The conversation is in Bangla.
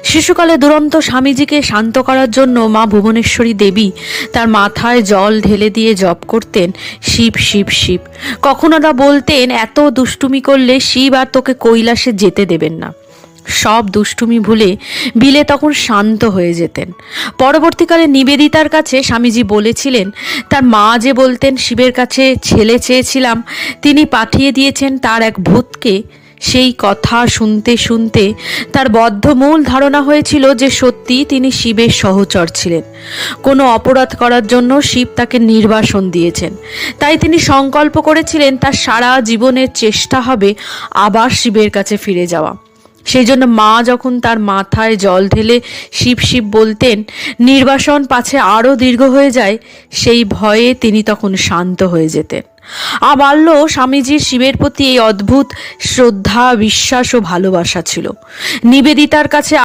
শিশুকালে দুরন্ত স্বামীজিকে শান্ত করার জন্য মা ভুবনেশ্বরী দেবী তার মাথায় জল ঢেলে দিয়ে জপ করতেন, শিব শিব শিব। কখনো না বলতেন, এত দুষ্টুমি করলে শিব আর তোকে কৈলাসে যেতে দেবেন না। সব দুষ্টুমি ভুলে বিলে তখন শান্ত হয়ে যেতেন। পরবর্তীকালে নিবেদিতার কাছে স্বামীজি বলেছিলেন, তার মা যে বলতেন শিবের কাছে ছেলে চেয়েছিলাম, তিনি পাঠিয়ে দিয়েছেন তার এক ভূতকে। সেই কথা শুনতে শুনতে তার বদ্ধমূল ধারণা হয়েছিল যে সত্যি তিনি শিবের সহচর ছিলেন। কোনো অপরাধ করার জন্য শিব তাকে নির্বাসন দিয়েছেন। তাই তিনি সংকল্প করেছিলেন তার সারা জীবনের চেষ্টা হবে আবার শিবের কাছে ফিরে যাওয়া। সেই জন্য মা যখন তার মাথায় জল ঢেলে শিব শিব বলতেন, নির্বাসন পাছে আরও দীর্ঘ হয়ে যায়, সেই ভয়ে তিনি তখন শান্ত হয়ে যেতেন। আবাল্য স্বামীজির শিবের প্রতি এই অদ্ভুত শ্রদ্ধা, বিশ্বাস ও ভালোবাসা ছিল। নিবেদিতার কাছে